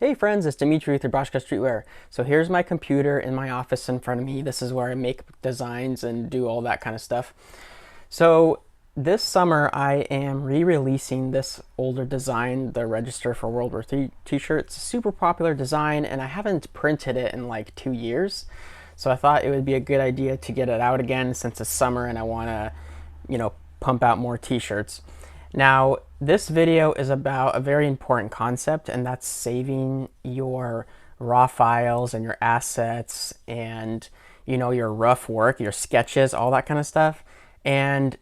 Hey friends, it's Dimitri with Nebraska Streetwear. So here's my computer in my office in front of me. This is where I make designs and do all that kind of stuff. So this summer I am re-releasing this older design, the Register for World War III t-shirt. It's a super popular design and I haven't printed it in like 2 years. So I thought it would be a good idea to get it out again since it's summer and I want to, pump out more t-shirts. Now, this video is about a very important concept, and that's saving your raw files and your assets and, your rough work, your sketches, all that kind of stuff. And,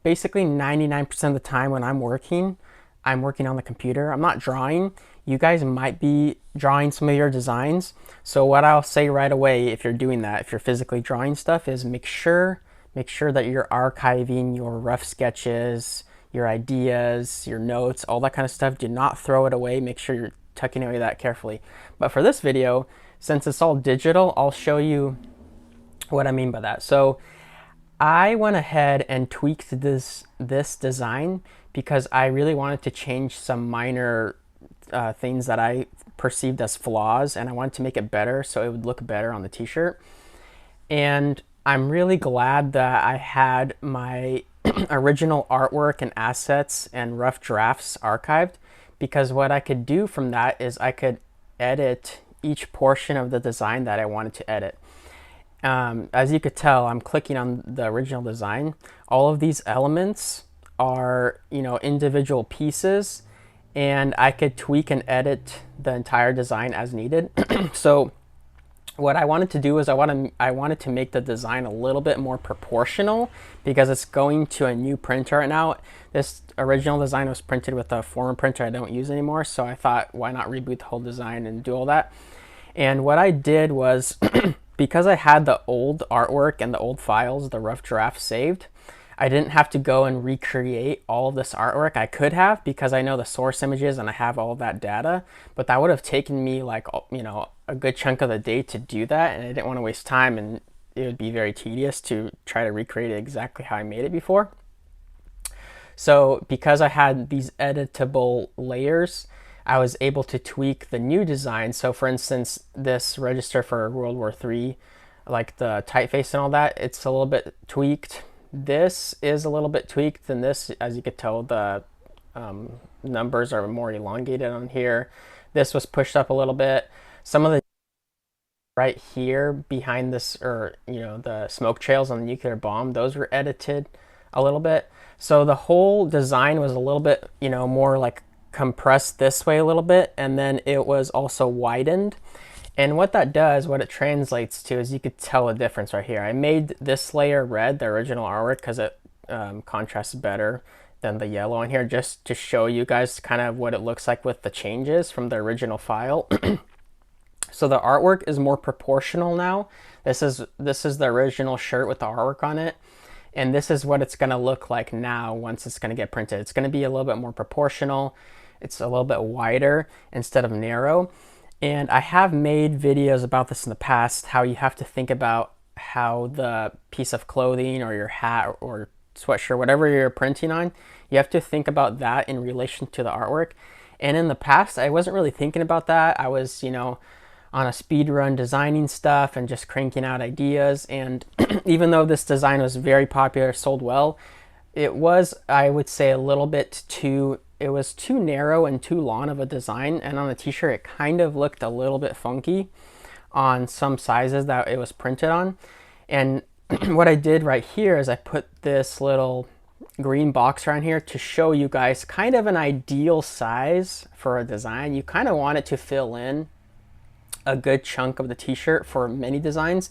basically 99% of the time when I'm working on the computer. I'm not drawing. You guys might be drawing some of your designs. So what I'll say right away, if you're doing that, if you're physically drawing stuff, is make sure that you're archiving your rough sketches, your ideas, your notes, all that kind of stuff. Do not throw it away. Make sure you're tucking away that carefully. But for this video, since it's all digital, I'll show you what I mean by that. So I went ahead and tweaked this design because I really wanted to change some minor things that I perceived as flaws, and I wanted to make it better so it would look better on the t-shirt. And I'm really glad that I had my original artwork and assets and rough drafts archived, because what I could do from that is I could edit each portion of the design that I wanted to edit. As you could tell, I'm clicking on the original design. All of these elements are, individual pieces, and I could tweak and edit the entire design as needed. So what I wanted to do is I wanted to make the design a little bit more proportional because it's going to a new printer right now. This original design was printed with a former printer I don't use anymore, so I thought, why not reboot the whole design and do all that? And what I did was, because I had the old artwork and the old files, the rough draft saved, I didn't have to go and recreate all of this artwork. I could have, because I know the source images and I have all that data, but that would have taken me like, a good chunk of the day to do that, and I didn't want to waste time, and it would be very tedious to try to recreate it exactly how I made it before. So because I had these editable layers, I was able to tweak the new design. So for instance, this Register for World War III, like the typeface and all that, it's a little bit tweaked. This is a little bit tweaked than this. As you could tell, the numbers are more elongated on here. This was pushed up a little bit. Some of the right here behind this, or the smoke trails on the nuclear bomb, those were edited a little bit. So the whole design was a little bit, more like compressed this way a little bit, and then it was also widened. And what that does, what it translates to, is you could tell a difference right here. I made this layer red, the original artwork, because it contrasts better than the yellow in here, just to show you guys kind of what it looks like with the changes from the original file. So the artwork is more proportional now. This is the original shirt with the artwork on it. And this is what it's going to look like now once it's going to get printed. It's going to be a little bit more proportional. It's a little bit wider instead of narrow. And I have made videos about this in the past, how you have to think about how the piece of clothing or your hat or sweatshirt, whatever you're printing on, you have to think about that in relation to the artwork. And in the past, I wasn't really thinking about that. I was, on a speed run designing stuff and just cranking out ideas. And even though this design was very popular, sold well, it was, I would say, a little bit too, it was too narrow and too long of a design. And on the t-shirt, it kind of looked a little bit funky on some sizes that it was printed on. And what I did right here is I put this little green box around here to show you guys kind of an ideal size for a design. You kind of want it to fill in a good chunk of the t-shirt for many designs.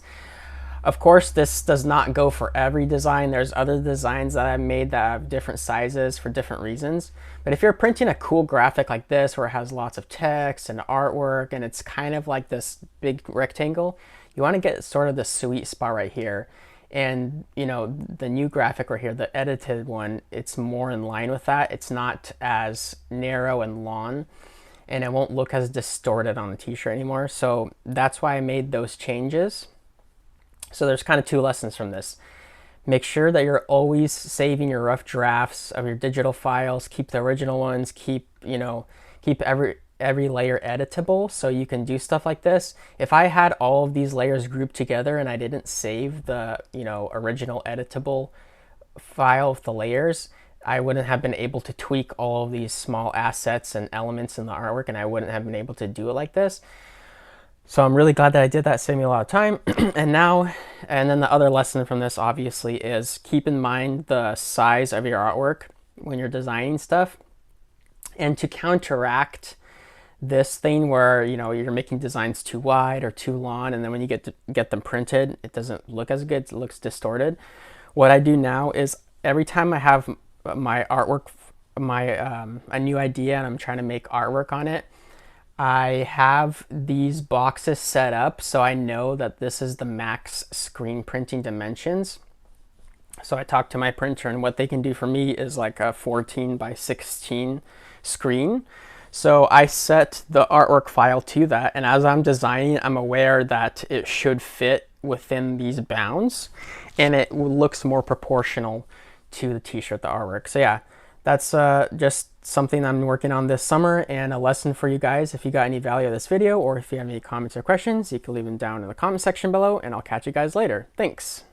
Of course, this does not go for every design. There's other designs that I've made that have different sizes for different reasons. But if you're printing a cool graphic like this, where it has lots of text and artwork, and it's kind of like this big rectangle, you want to get sort of the sweet spot right here. And the new graphic right here, the edited one, it's more in line with that. It's not as narrow and long, and it won't look as distorted on the t-shirt anymore. So that's why I made those changes. So there's kind of two lessons from this. Make sure that you're always saving your rough drafts of your digital files. Keep the original ones. Keep every layer editable, so you can do stuff like this. If I had all of these layers grouped together and I didn't save the, original editable file of the layers, I wouldn't have been able to tweak all of these small assets and elements in the artwork, and I wouldn't have been able to do it like this. So I'm really glad that I did that. Saved me a lot of time. And then the other lesson from this obviously is keep in mind the size of your artwork when you're designing stuff. And to counteract this thing where you're making designs too wide or too long, and then when you get them printed, it doesn't look as good, it looks distorted. What I do now is every time I have my artwork, a new idea, and I'm trying to make artwork on it, I have these boxes set up so I know that this is the max screen printing dimensions. So I talk to my printer, and what they can do for me is like a 14 by 16 screen. So I set the artwork file to that, and as I'm designing, I'm aware that it should fit within these bounds, and it looks more proportional to the t-shirt, the artwork. So yeah, that's just something I'm working on this summer, and a lesson for you guys. If you got any value of this video, or if you have any comments or questions, you can leave them down in the comment section below, and I'll catch you guys later. Thanks.